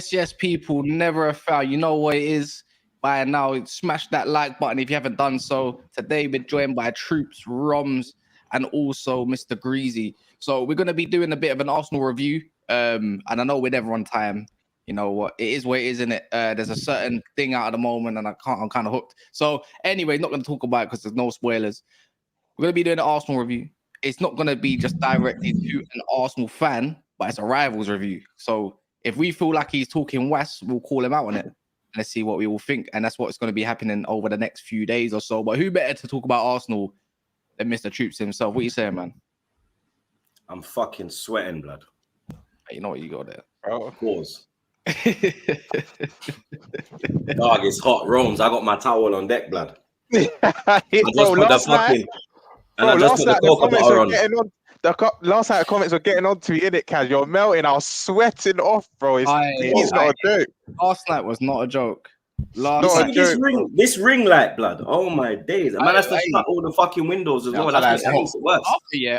Yes, people, never a foul. You know what it is by now. Smash that like button if you haven't done so. Today we're joined by Troops, Roms, and also Mr. Greasy. So we're going to be doing a bit of an Arsenal review. And I know we're never on time. You know what? It is what it is, isn't it? There's a certain thing out at the moment, and I'm kind of hooked. So anyway, not going to talk about it because there's no spoilers. We're going to be doing an Arsenal review. It's not going to be just directly to an Arsenal fan, but it's a rivals review. So if we feel like he's talking West, we'll call him out on it. And let's see what we all think. And that's what's going to be happening over the next few days or so. But who better to talk about Arsenal than Mr. Troops himself? What are you saying, man? I'm fucking sweating, blood. You know what you got there. Of course. Dog, it's hot. Rome's. I got my towel on deck, blood. I just put the fucking... And I just put the cocoa butter on. Last night the comments were getting on to me, innit, Kaz? You're melting. I was sweating off, bro. It's not a joke. Last night was not a joke. This ring light, blood. Oh my days. Man has to shut all the fucking windows as well. That's what makes it worse.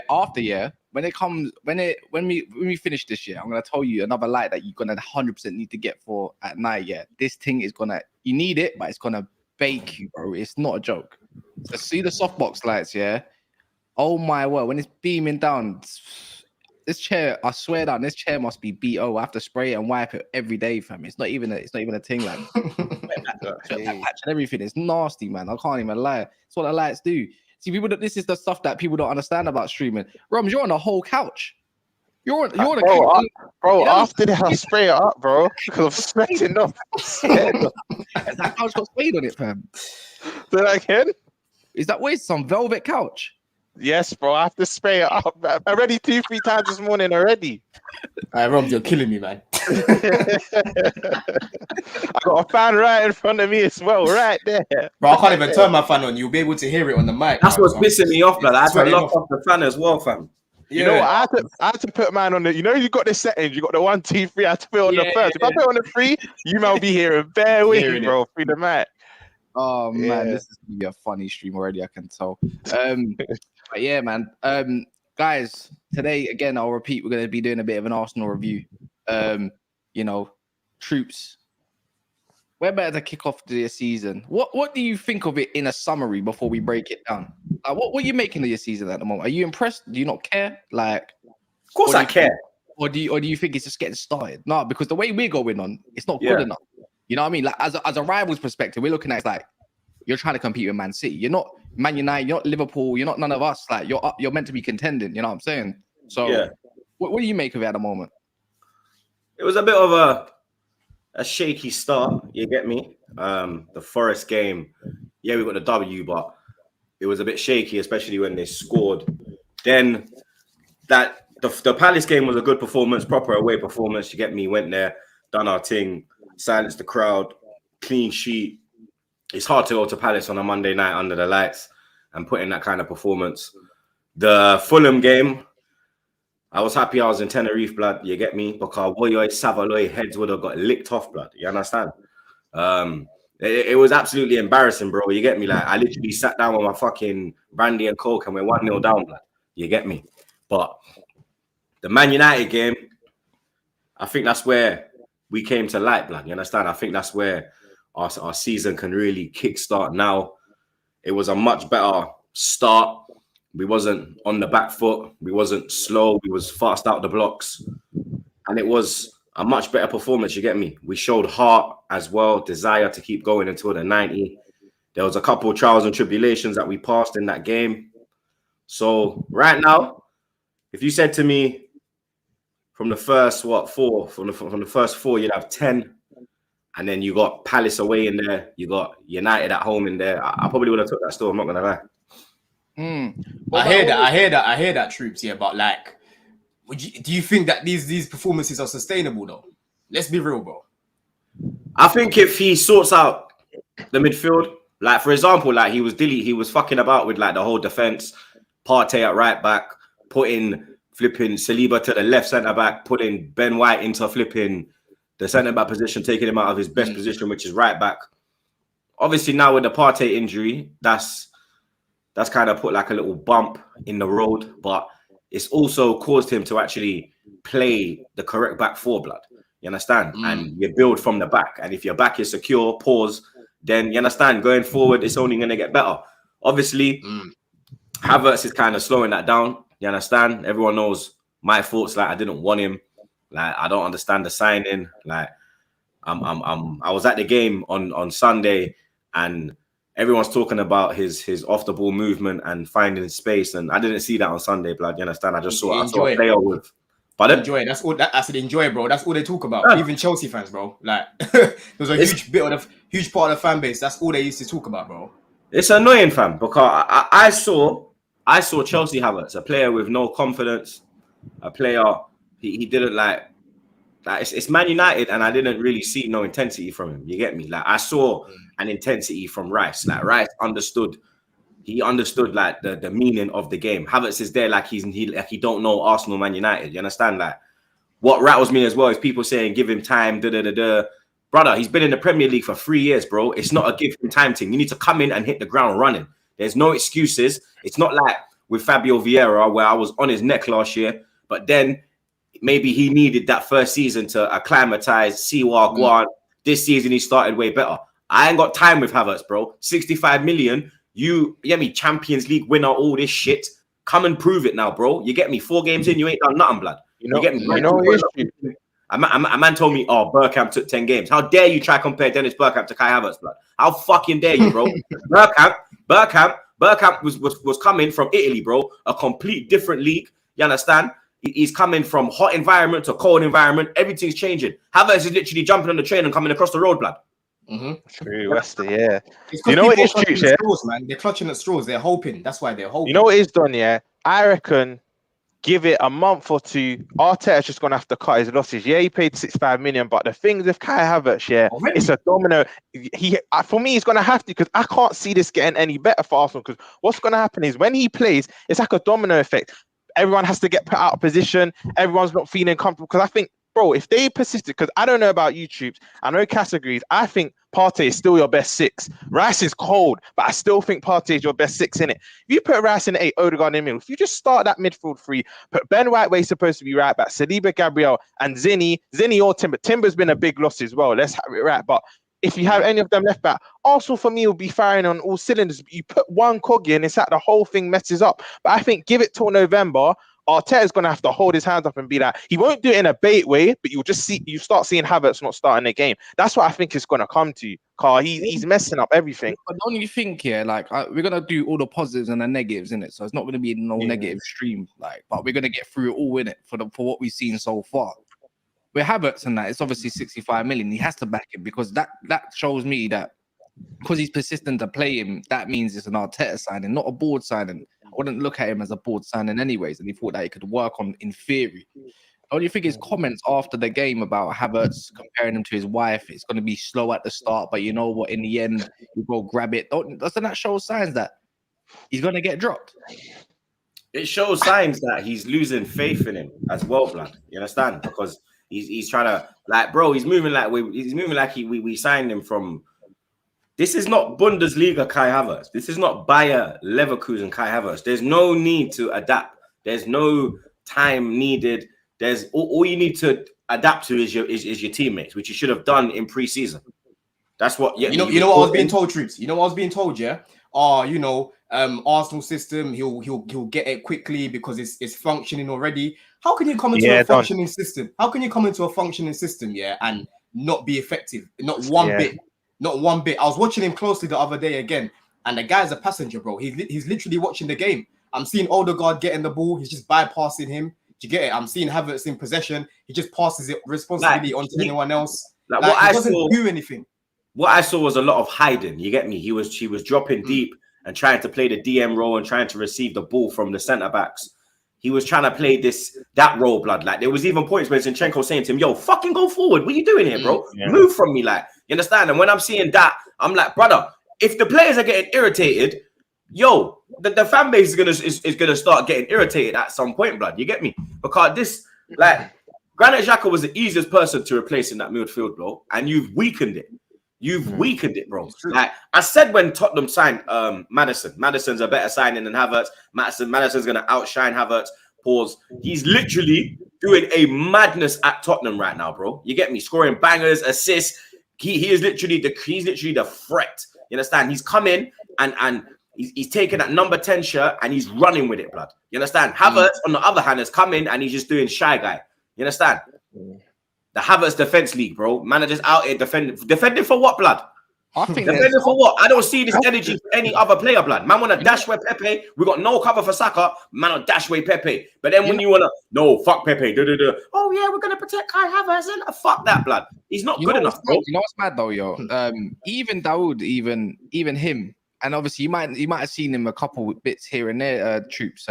After when we finish this year, I'm gonna tell you another light that you're gonna 100% need to get for at night. Yeah, this thing is you need it, but it's gonna bake you, bro. It's not a joke. So see the softbox lights, yeah. Oh my word, when it's beaming down, this chair, I swear down, this chair must be BO. I have to spray it and wipe it every day, fam. It's not even a thing like that patch and everything. It's nasty, man. I can't even lie. That's what the lights do. See, this is the stuff that people don't understand about streaming. Roms, you're on a whole couch. You're on bro, after that, I spray it up, bro, because I'm sweating off. That couch got sprayed on it, fam. Say that again? Is that way some velvet couch? Yes, bro. I have to spray it up. Already 2-3 times this morning already. All right, Rob, you're killing me, man. I got a fan right in front of me as well, right there. Bro, I can't even turn my fan on. You'll be able to hear it on the mic. That's what's pissing me off, blood. I had to lock off the fan as well, fam. You know what? I had to put mine on the. You know, you got the settings. You got the 1, 2, 3. I had to put it on the first. If I put it on the 3, you might be hearing bare with, bro, through the mic. Oh man, this is gonna be a funny stream already. I can tell. But yeah, man. Guys, today again, I'll repeat. We're gonna be doing a bit of an Arsenal review. Troops. We're better to kick off the season. What do you think of it in a summary before we break it down? Like, what are you making of your season at the moment? Are you impressed? Do you not care? Like, of course I care. Or do you think it's just getting started? No, because the way we're going on, it's not good enough. You know what I mean? Like as a rival's perspective, we're looking at it like you're trying to compete with Man City. You're not Man United. You're not Liverpool. You're not none of us. Like you're meant to be contending. You know what I'm saying? So what do you make of it at the moment? It was a bit of a shaky start. You get me? The Forest game, we got the W, but it was a bit shaky, especially when they scored. Then the Palace game was a good performance, proper away performance. You get me? Went there, done our thing, silenced the crowd, clean sheet. It's hard to go to Palace on a Monday night under the lights and put in that kind of performance. The Fulham game, I was happy I was in Tenerife, blood. You get me? Because Savaloy heads would have got licked off, blood. You understand? It was absolutely embarrassing, bro. You get me? Like, I literally sat down with my fucking brandy and coke and we're 1-0 down, blood. You get me? But the Man United game, I think that's where we came to light, blood. You understand? I think that's where our season can really kickstart now. It was a much better start. We wasn't on the back foot. We wasn't slow. We was fast out the blocks. And it was a much better performance, you get me? We showed heart as well, desire to keep going until the 90. There was a couple of trials and tribulations that we passed in that game. So right now, if you said to me from the first, four? From the first 4, you'd have 10. And then you got Palace away in there. You got United at home in there. I probably would have took that still. I'm not gonna lie. I hear that, Troops. Yeah, but like, do you think that these performances are sustainable though? Let's be real, bro. I think if he sorts out the midfield, Like, for example, like he was fucking about with like the whole defense, Partey at right back, putting flipping Saliba to the left centre back, putting Ben White into flipping the centre back position, taking him out of his best position, which is right back. Obviously, now with the Partey injury, that's kind of put like a little bump in the road, but it's also caused him to actually play the correct back four, blood. You understand? And you build from the back. And if your back is secure, then you understand, going forward, it's only going to get better. Obviously, Havertz is kind of slowing that down. You understand? Everyone knows my thoughts. Like, I didn't want him. Like, I don't understand the signing. Like, I was at the game on Sunday, and everyone's talking about his off the ball movement and finding space, and I didn't see that on Sunday, blood. You understand? I saw a player with. But enjoy. That's all. I said enjoy, bro. That's all they talk about. Yeah. Even Chelsea fans, bro. Like, there's a huge part of the fan base. That's all they used to talk about, bro. It's annoying, fam, because I saw Chelsea Havertz, a player with no confidence, a player he didn't like it's Man United, and I didn't really see no intensity from him. You get me? Like, I saw an intensity from Rice. Like, Rice understood. He understood like the meaning of the game. Havertz is there like he don't know Arsenal, Man United. You understand? Like, what rattles me as well is people saying give him time. Brother, he's been in the Premier League for 3 years, bro. It's not a give him time thing. You need to come in and hit the ground running. There's no excuses. It's not like with Fabio Vieira where I was on his neck last year, but then maybe he needed that first season to acclimatize, see what go on. This season he started way better. I ain't got time with Havertz, bro. 65 million. You get me, Champions League winner, all this shit. Come and prove it now, bro. You get me? 4 games in, you ain't done nothing, blood. You get me? A man told me, oh, Bergkamp took 10 games. How dare you try compare Dennis Bergkamp to Kai Havertz, blood? How fucking dare you, bro? Bergkamp was coming from Italy, bro. A complete different league. You understand? He's coming from hot environment to cold environment. Everything's changing. Havertz is literally jumping on the train and coming across the road, blood. True, Wester, yeah. You know what it is, Chooch, yeah? Straws, man. They're clutching at straws. They're hoping. That's why they're hoping. You know what it is, Don, yeah? I reckon give it a month or two. Arteta's just going to have to cut his losses. Yeah, he paid 65 million, but the things with Kai Havertz, yeah, it's a domino. For me, he's going to have to, because I can't see this getting any better for Arsenal, because what's going to happen is when he plays, it's like a domino effect. Everyone has to get put out of position. Everyone's not feeling comfortable, because I think, bro, if they persisted, because I don't know about YouTube, I know Cass agrees. I think Partey is still your best 6. Rice is cold, but I still think Partey is your best 6 in it. If you put Rice in 8, Odegaard in the middle, if you just start that midfield 3, put Ben White where he's supposed to be right back, Saliba, Gabriel, and Zinni or Timber. Timber's been a big loss as well. Let's have it right. But if you have any of them left back, Arsenal for me will be firing on all cylinders. You put one cog in, it's like the whole thing messes up. But I think give it till November. Arteta's going to have to hold his hands up and be like, he won't do it in a bait way, but you start seeing Havertz not starting the game. That's what I think it's going to come to. Carl, he's messing up everything. But don't you think, yeah, like we're going to do all the positives and the negatives in it. So it's not going to be no negative stream, like, but we're going to get through it all in it for what we've seen so far. With Havertz and that, it's obviously 65 million. He has to back him, because that shows me that because he's persistent to play him, that means it's an Arteta signing, not a board signing. I wouldn't look at him as a board signing anyways, and he thought that he could work on in theory. Don't you think his comments after the game about Havertz comparing him to his wife, it's going to be slow at the start, but you know what, in the end, you go grab it. Doesn't that show signs that he's going to get dropped? It shows signs that he's losing faith in him as well, blood. You understand? Because he's trying to, like, bro, he's moving like we signed him from. This is not Bundesliga Kai Havertz. This is not Bayer Leverkusen Kai Havertz. There's no need to adapt. There's no time needed. There's all you need to adapt to is your teammates, which you should have done in pre-season. That's what you know what I was being told, Troops. You know what I was being told, yeah? Arsenal system, he'll get it quickly because it's functioning already. How can you come into a functioning system? How can you come into a functioning system, yeah, and not be effective? Not one bit. Not one bit. I was watching him closely the other day again, and the guy's a passenger, bro. He's literally watching the game. I'm seeing Odegaard getting the ball. He's just bypassing him. Do you get it? I'm seeing Havertz in possession. He just passes it responsibility onto anyone else. Like he doesn't do anything. What I saw was a lot of hiding. You get me? He was dropping deep and trying to play the DM role and trying to receive the ball from the centre backs. He was trying to play that role, blood. Like, there was even points where Zinchenko saying to him, yo, fucking go forward. What are you doing here, bro? Move from me, like, you understand? And when I'm seeing that, I'm like, brother, if the players are getting irritated, yo, the fan base is gonna start getting irritated at some point, blood. You get me? Because this, like, Granit Xhaka was the easiest person to replace in that midfield, bro, and you've weakened it. You've weakened it, bro. Like I said when Tottenham signed Maddison. Maddison's a better signing than Havertz. Maddison's gonna outshine Havertz. Pause. He's literally doing a madness at Tottenham right now, bro. You get me? Scoring bangers, assists. He is literally the threat. You understand? He's come in and he's taking that number 10 shirt and he's running with it, blood. You understand? Havertz, on the other hand, has come in and he's just doing shy guy. You understand? The Havertz defense league, bro. Managers out here defending for what, blood? I think defending for what? I don't see this energy for any other player, blood. Man want to dash away Pepe. We got no cover for Saka. Man will dash away Pepe. But then when you want to, no, fuck Pepe. Oh, yeah, we're going to protect Kai Havertz. Fuck that, blood. He's not good enough, bro. You know what's mad, though, yo? Even Dawood, even him, and obviously you might have seen him a couple bits here and there, Troops.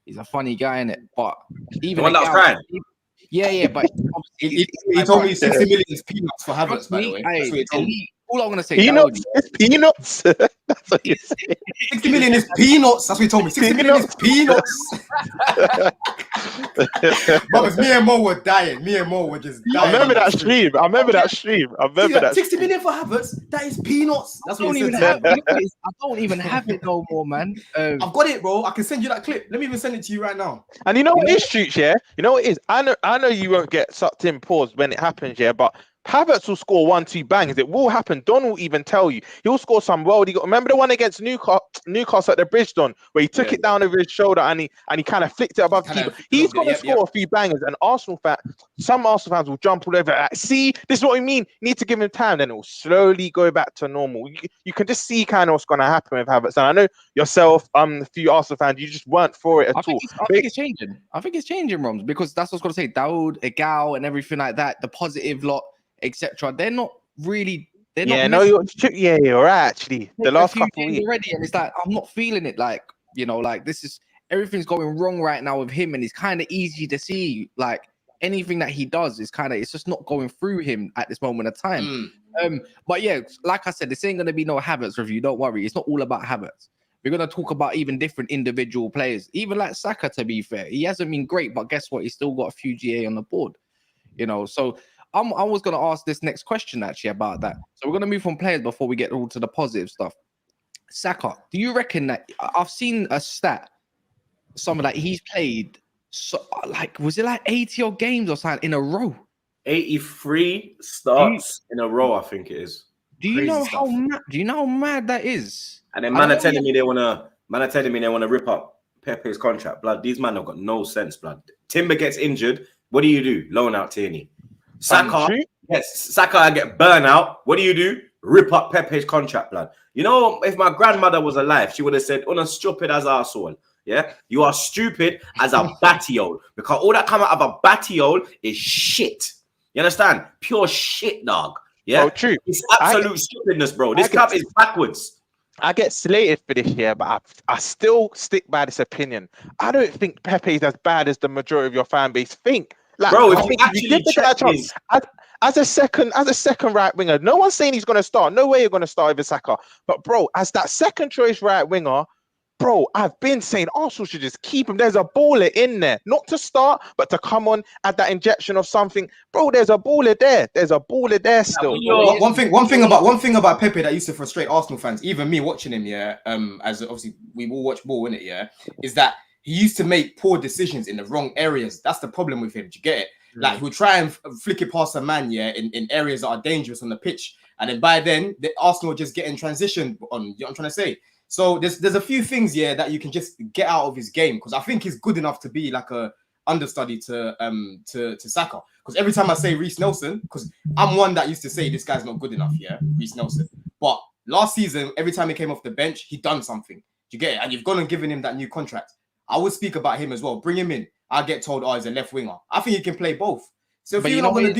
He's a funny guy, innit? But even the one that's crying. Yeah, but he told me 60 million is peanuts for Havertz, by the way. That's what he told me. All I'm gonna say, peanuts. It's peanuts. That's what you say. 60 million is peanuts. That's what he told me. 60 million is peanuts. But me and Mo were dying. Me and Mo were just dying. I remember that stream. I remember that. 60 million for Havertz. That is peanuts. That's what he said. I don't even have it no more, man. I've got it, bro. I can send you that clip. Let me even send it to you right now. And you know what is, Streets, yeah? You know what it is? I know you won't get sucked in pause when it happens, yeah, but Havertz will score 1-2 bangs. It will happen. Don will even tell you. He'll score some world. Remember the one against Newcastle at the Bridge, Don, where he took it down over his shoulder and he kind of flicked it above the keeper. He's going to score a few bangers. And some Arsenal fans will jump all over it. Like, see, this is what we mean. You need to give him time. Then it will slowly go back to normal. You can just see kind of what's going to happen with Havertz. And I know yourself, a few Arsenal fans, you just weren't for it at all. I think it's changing. I think it's changing, Roms, because that's what's going to say. Dawood, Egal, and everything like that. The positive lot, etc. They're not really. They're not. You're right. Actually, the last couple weeks already, and it's like I'm not feeling it. Like like this is everything's going wrong right now with him, and it's kind of easy to see. Like anything that he does is it's just not going through him at this moment of time. But yeah, like I said, this ain't gonna be no Havertz review. Don't worry, it's not all about Havertz. We're gonna talk about even different individual players, even like Saka. To be fair, he hasn't been great, but guess what? He's still got a few GA on the board. So. I was going to ask this next question actually about that. So we're going to move on players before we get all to the positive stuff. Saka, do you reckon that I've seen a stat, something like he's played was it like 80 odd games or something in a row? 83 starts in a row, I think it is. Do you know how mad that is? And then man are telling me they want to rip up Pepe's contract. Blood, these men have got no sense, blood. Timber gets injured. What do? Loan out Tierney. Saka get burnout. What do? Rip up Pepe's contract, blood. You know, if my grandmother was alive, she would have said, "Una stupid as arsehole." Yeah, you are stupid as a battiole, because all that come out of a battiole is shit. You understand? Pure shit, dog. Yeah, true. It's absolute stupidness, bro. This club is backwards. I get slated for this year, but I still stick by this opinion. I don't think Pepe is as bad as the majority of your fan base think. Like, bro, if you actually check this, as a second right winger, no one's saying he's going to start. No way you're going to start with Saka. But bro, as that second choice right winger, bro, I've been saying Arsenal should just keep him. There's a baller in there, not to start, but to come on, add that injection of something. Bro, there's a baller there. There's a baller there still. One thing about Pepe that used to frustrate Arsenal fans, even me watching him, as obviously we all watch ball, innit, is that he used to make poor decisions in the wrong areas. That's the problem with him. Do you get it? Like he'll try and flick it past a man, in areas that are dangerous on the pitch, and then by then the Arsenal just get in transition on. You know what I'm trying to say? So there's a few things that you can just get out of his game, because I think he's good enough to be like a understudy to Saka. Because every time I say Reece Nelson, because I'm one that used to say this guy's not good enough, Reece Nelson. But last season, every time he came off the bench, he done something. Do you get it? And you've gone and given him that new contract. I would speak about him as well. Bring him in. I get told, he's a left winger. I think he can play both. So if you're not gonna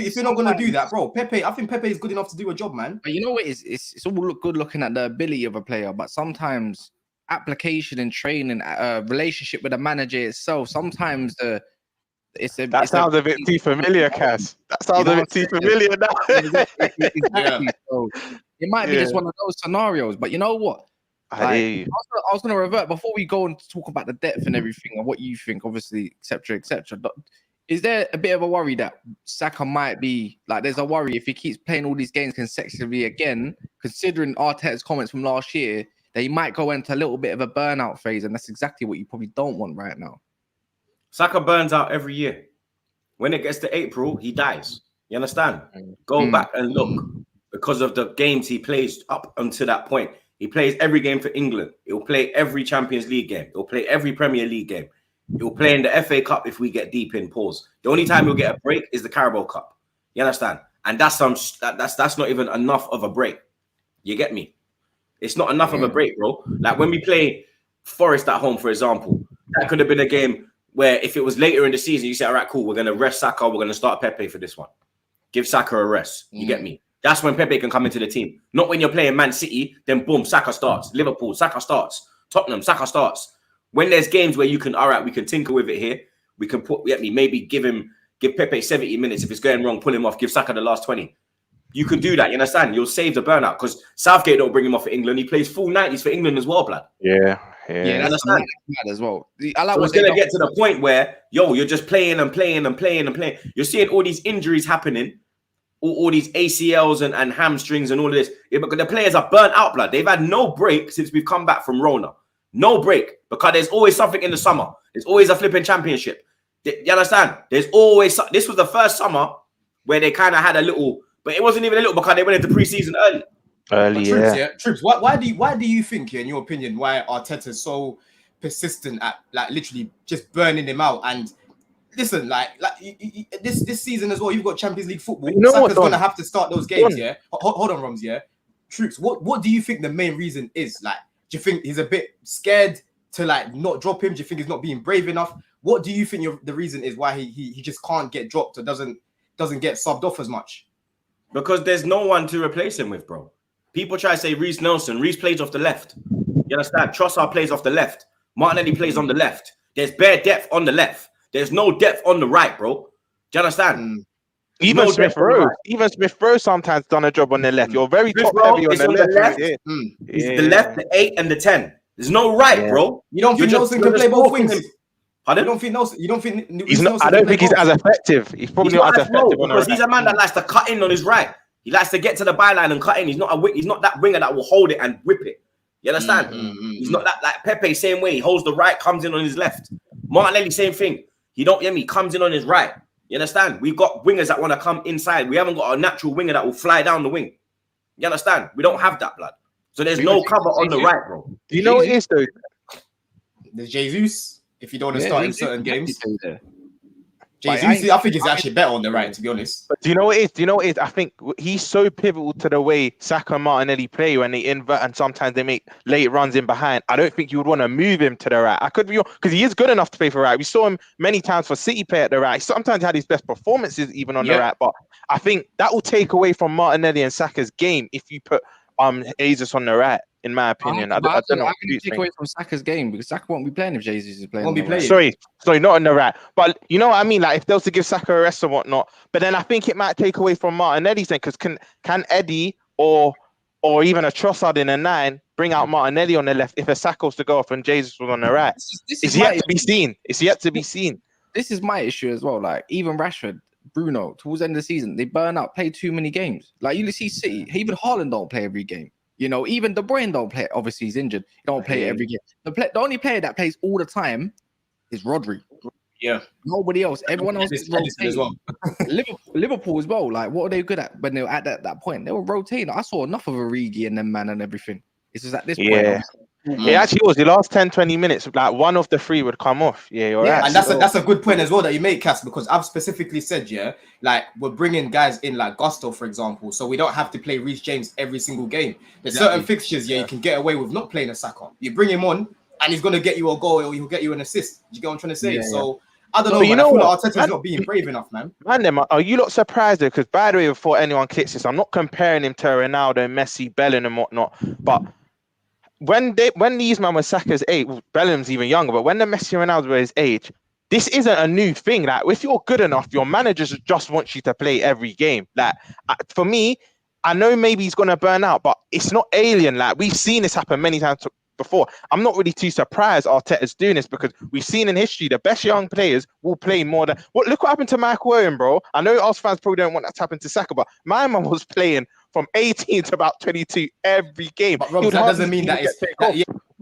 do that, bro, I think Pepe is good enough to do a job, man. But you know what? It's all good looking at the ability of a player, but sometimes application and training, relationship with the manager itself. Sometimes that sounds a bit too familiar, Cass. That sounds a bit too familiar now. Exactly. So It might be just one of those scenarios. But you know what? I was going to revert before we go and talk about the depth and everything and what you think, obviously, etc., etc. Is there a bit of a worry that Saka might be like? There's a worry if he keeps playing all these games consecutively again, considering Arteta's comments from last year, that he might go into a little bit of a burnout phase, and that's exactly what you probably don't want right now. Saka burns out every year. When it gets to April, he dies. You understand? Go back and look because of the games he plays up until that point. He plays every game for England. He'll play every Champions League game. He'll play every Premier League game. He'll play in the FA Cup if we get deep in pause. The only time he'll get a break is the Carabao Cup. You understand? And that's not even enough of a break. You get me? It's not enough of a break, bro. Like when we play Forest at home, for example, that could have been a game where if it was later in the season, you say, all right, cool, we're going to rest Saka. We're going to start Pepe for this one. Give Saka a rest. You get me? That's when Pepe can come into the team. Not when you're playing Man City, then boom, Saka starts. Liverpool, Saka starts. Tottenham, Saka starts. When there's games where you can, all right, we can tinker with it here. We can maybe give Pepe 70 minutes. If it's going wrong, pull him off. Give Saka the last 20. You can do that. You understand? You'll save the burnout because Southgate don't bring him off for England. He plays full 90s for England as well, blood. Yeah, that's mad as well. I like so it's going to get to the point where, you're just playing and playing and playing and playing. You're seeing all these injuries happening, all these ACLs and hamstrings and all of this. Yeah, because the players are burnt out, blood. They've had no break since we've come back from Rona. No break, because there's always something in the summer. There's always a flipping championship. You understand? This was the first summer where they kind of had a little, but it wasn't even a little because they went into pre-season early. Troops, why do you think, in your opinion, why Arteta's so persistent at like literally just burning him out? And listen, this season as well, you've got Champions League football. Saka's gonna have to start those games. Yeah, hold on, Roms. Yeah, Troops, what do you think the main reason is? Like, do you think he's a bit scared to like not drop him? Do you think he's not being brave enough? What do you think the reason is why he just can't get dropped or doesn't get subbed off as much? Because there's no one to replace him with, bro. People try to say Reece Nelson. Reece plays off the left. You understand? Trossard plays off the left. Martinelli plays on the left. There's bare depth on the left. There's no depth on the right, bro. Do you understand? Even Smith-Rowe sometimes done a job on the left. You're very top heavy on the left. It's the left, the 8, and the 10. There's no right, bro. You don't think Nelson can play both wings? Pardon? You don't think Nelson? You don't think I don't think he's as effective. He's probably not as effective because he's a man that likes to cut in on his right. He likes to get to the byline and cut in. He's not that winger that will hold it and whip it. You understand? He's not that like Pepe, same way. He holds the right, comes in on his left. Martinelli, same thing. He comes in on his right. You understand? We've got wingers that want to come inside. We haven't got a natural winger that will fly down the wing. You understand? We don't have that, blood. So there's no cover on the right, bro. Do you know what it is, though? There's Jesus. If you don't want to start in certain games. Jesus, I think he's actually better on the right, to be honest. But do you know what it is? I think he's so pivotal to the way Saka and Martinelli play when they invert and sometimes they make late runs in behind. I don't think you would want to move him to the right. I could be because he is good enough to play for right. We saw him many times for City play at the right. Sometimes he had his best performances even on the right. But I think that will take away from Martinelli and Saka's game if you put Jesus on the right. In my opinion, I don't know. How can you take away from Saka's game because Saka won't be playing if Jesus is playing. Won't be playing. Sorry, not on the right. But you know what I mean? Like if they was to give Saka a rest and whatnot, but then I think it might take away from Martinelli's thing because can Eddie or even a Trossard in a 9 bring out Martinelli on the left if a Saka was to go off and Jesus was on the right? It's yet to be seen. It's yet to be seen. This is my issue as well. Like even Rashford, Bruno, towards the end of the season, they burn out, play too many games. Like you see City, even Haaland don't play every game. You know, even De Bruyne don't play. Obviously, he's injured. He don't play every game. The only player that plays all the time is Rodri. Yeah. Nobody else. Everyone else is rotating as well. Liverpool as well. Like, what are they good at when they were at that point? They were rotating. I saw enough of Origi and them, man, and everything. It's just at this point. It actually was the last 10-20 minutes, like one of the 3 would come off. Yeah, you're right. And that's a good point as well that you make, Cass, because I've specifically said, like we're bringing guys in like Gusto, for example, so we don't have to play Reece James every single game. There's certain fixtures, you can get away with not playing a Saka. You bring him on, and he's gonna get you a goal or he'll get you an assist. You get what I'm trying to say? So I don't know. You know, I feel like Arteta's not being brave enough, man. Are you not surprised though? Because by the way, before anyone clicks this, I'm not comparing him to Ronaldo, Messi, Bellingham, and whatnot, but when these men were Saka's age, Bellingham's even younger, but when the Messi and Ronaldo were his age, this isn't a new thing. Like, if you're good enough, your managers just want you to play every game. Like, for me, I know maybe he's gonna burn out, but it's not alien. Like we've seen this happen many times before. I'm not really too surprised Arteta's doing this because we've seen in history the best young players will play more than look what happened to Michael Owen, bro. I know us fans probably don't want that to happen to Saka, but my man was playing from 18 to about 22 every game. But Rob, that doesn't mean that it's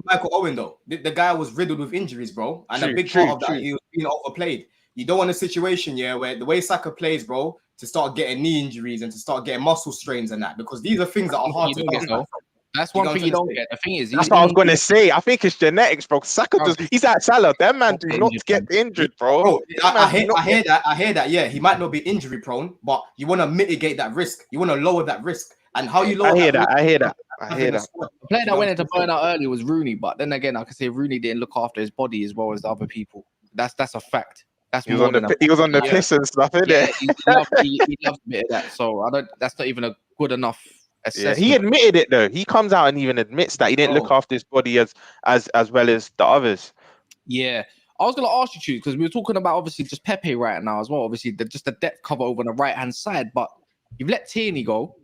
Michael Owen though. The guy was riddled with injuries, bro, and a big part of that he was being overplayed. You don't want a situation, where the way Saka plays, bro, to start getting knee injuries and to start getting muscle strains and that, because these are things that are hard to get. That's one thing you don't get. The thing is, that's what I was going to say. I think it's genetics, bro. Saka he's like Salah. That man do not get injured, bro. I hear that. Yeah, he might not be injury prone, but you want to mitigate that risk. You want to lower that risk. And how you lower I hear that. The player that went into burnout early was Rooney, but then again, I can say Rooney didn't look after his body as well as the other people. That's a fact. That's he was on the piss and stuff, isn't it? He loves a bit of that. So that's not even a good enough assessment. Yeah, he admitted it though. He comes out and even admits that he didn't look after his body as well as the others. Yeah. I was going to ask you, because we were talking about obviously just Pepe right now as well. Obviously, just the depth cover over on the right-hand side. But you've let Tierney go,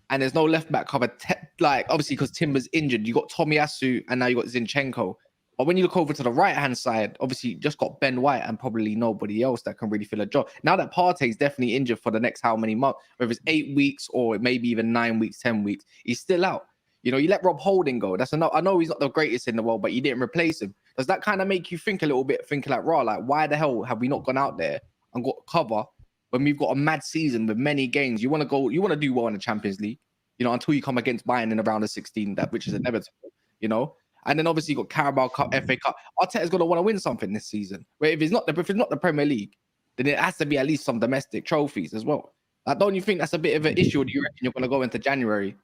and there's no left-back cover. Obviously, because Timber's injured, you got Tomiyasu, and now you got Zinchenko. But when you look over to the right-hand side, obviously, you just got Ben White and probably nobody else that can really fill a job. Now that Partey's definitely injured for the next how many months, whether it's 8 weeks or maybe even 9 weeks, 10 weeks, he's still out. You let Rob Holding go. That's enough. I know he's not the greatest in the world, but you didn't replace him. Does that kind of make you think a little bit, thinking like, why the hell have we not gone out there and got cover when we've got a mad season with many games? You want to do well in the Champions League, until you come against Bayern in the round of 16, which is inevitable, And then obviously you got Carabao Cup, FA Cup. Arteta's going to want to win something this season. Where if it's not the Premier League, then it has to be at least some domestic trophies as well. Don't you think that's a bit of an issue? Or do you reckon you're going to go into January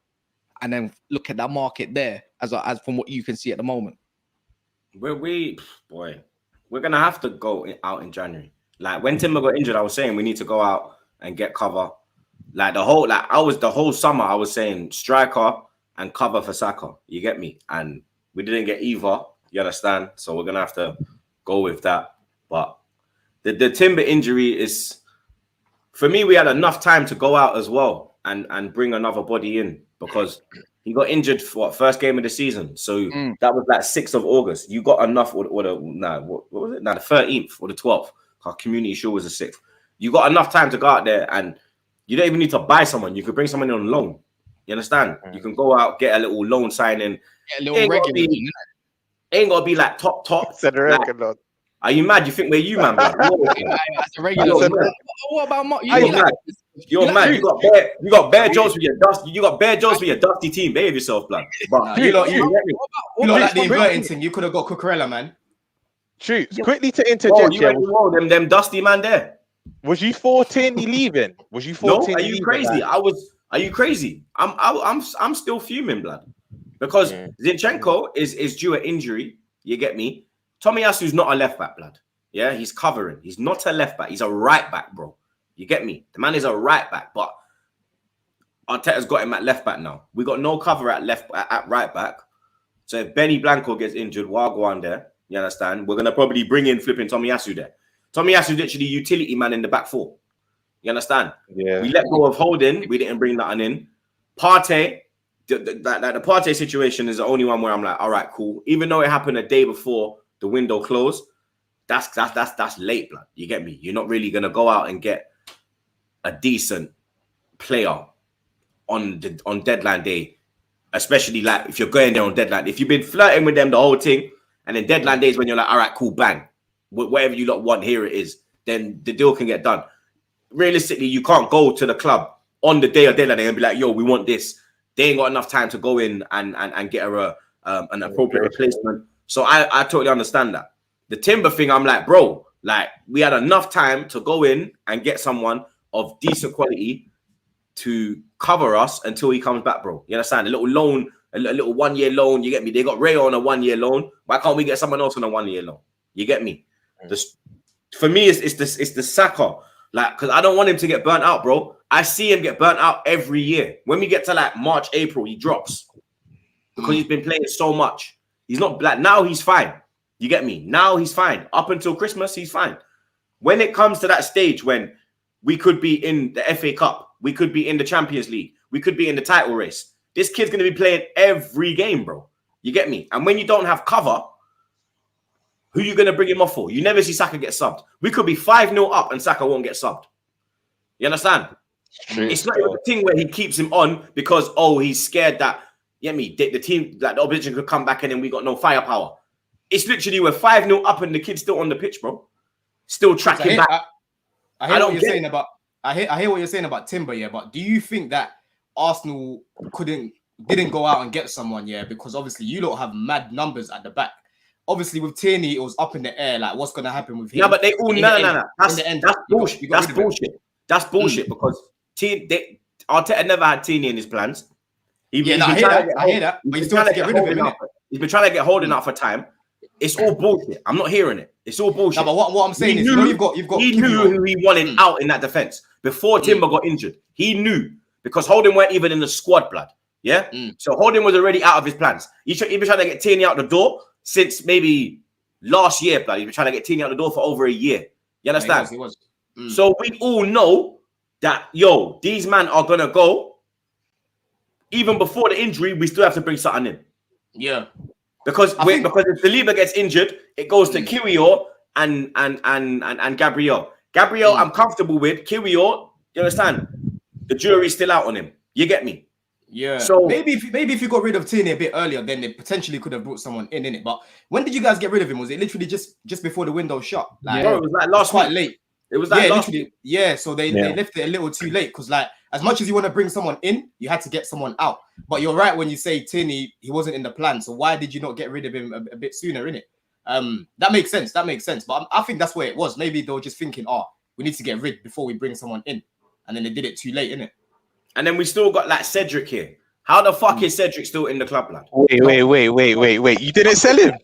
and then look at that market there as from what you can see at the moment? We're gonna have to go out in January. Like when Timber got injured, I was saying we need to go out and get cover. The whole summer I was saying striker and cover for Saka. You get me? And we didn't get either. You understand? So we're gonna have to go with that. But the Timber injury is, for me, we had enough time to go out as well and bring another body in, because he got injured for first game of the season. So that was 6th of August. You got enough, what was it? The 13th or the 12th. Our community show was the 6th. You got enough time to go out there, and you don't even need to buy someone. You could bring someone on loan. You understand? You can go out, get a little loan signing. A little regular. Ain't got to be top. Are you mad? You think we're you, man? That's a regular. What about You're mad. You got bare jobs for your dusty. You got bare jobs for your dusty team. Behave yourself, blood. But you like the inverting thing. You could have got Cucurella, man. True. Quickly to interject. Them dusty man there. Was you 14 leaving? Was you 14? No, are you crazy? Are you crazy? I'm still fuming, blood. Because Zinchenko is due an injury. You get me? Tomiyasu's not a left back, blood. Yeah, he's covering. He's not a left back. He's a right back, bro. You get me? The man is a right back, but Arteta's got him at left back now. We got no cover at right back. So if Benny Blanco gets injured, while go on there, you understand? We're gonna probably bring in flipping Tomiyasu there. Tomiyasu's literally utility man in the back four. You understand? Yeah. We let go of Holding. We didn't bring that in. Partey. The Partey situation is the only one where I'm like, all right, cool. Even though it happened a day before the window closed, that's late, blood. You get me? You're not really gonna go out and get a decent player on deadline day, especially if you're going there on deadline. If you've been flirting with them the whole thing, and then deadline days when you're like, all right, cool, bang, whatever you lot want, here it is. Then the deal can get done. Realistically, you can't go to the club on the day of deadline and be like, yo, we want this. They ain't got enough time to go in and get an appropriate replacement. So I totally understand that. The Timber thing, I'm like, bro, we had enough time to go in and get someone of decent quality to cover us until he comes back, bro. You understand? A little loan, a little 1 year loan. You get me? They got Ray on a 1 year loan. Why can't we get someone else on a 1 year loan? You get me? For me, it's the Saka. Because I don't want him to get burnt out, bro. I see him get burnt out every year. When we get to March, April, he drops because he's been playing so much. He's not now he's fine. You get me? Now he's fine. Up until Christmas, he's fine. When it comes to that stage when we could be in the FA Cup, we could be in the Champions League, we could be in the title race. This kid's going to be playing every game, bro. You get me? And when you don't have cover, who you going to bring him off for? You never see Saka get subbed. We could be 5-0 up and Saka won't get subbed. You understand? It's not even a thing where he keeps him on because, he's scared that, you get me, the team, like the opposition could come back and then we got no firepower. It's literally we're 5-0 up and the kid's still on the pitch, bro. Still tracking back. I hear what you're saying about I hear what you're saying about Timber, yeah, but do you think that Arsenal didn't go out and get someone, yeah? Because obviously you don't have mad numbers at the back. Obviously with Tierney, it was up in the air, like what's gonna happen with him? No, but they all no. That's bullshit. That's bullshit. That's bullshit because Arteta never had Tierney in his plans. I hear that. But he's trying to get rid of him. He's been trying to get Holding out for time. It's all bullshit. I'm not hearing it. It's all bullshit. No, but what I'm saying is, you've got. He knew who he wanted out in that defense before Timber got injured. He knew because Holding weren't even in the squad, blood. Yeah. So Holding was already out of his plans. He's been trying to get Tierney out the door since maybe last year, blood. He's been trying to get Tierney out the door for over a year. You understand? He was. So we all know that these men are gonna go. Even before the injury, we still have to bring something in. Yeah. Because if Saliba gets injured, it goes to Kiwior and Gabriel. Gabriel, I'm comfortable with. Kiwior, you understand? The jury's still out on him. You get me? Yeah. So maybe if you got rid of Tierney a bit earlier, then they potentially could have brought someone in it. But when did you guys get rid of him? Was it literally just before the window shut? Like, it was like last quite week. Late. It was like last week. Yeah. So they left it a little too late because like as much as you want to bring someone in, you had to get someone out. But you're right when you say Tierney, he wasn't in the plan. So why did you not get rid of him a bit sooner, innit? That makes sense. But I think that's where it was. Maybe they were just thinking, we need to get rid before we bring someone in. And then they did it too late, innit? And then we still got like Cedric here. How the fuck is Cedric still in the club, lad? Wait. You didn't sell him?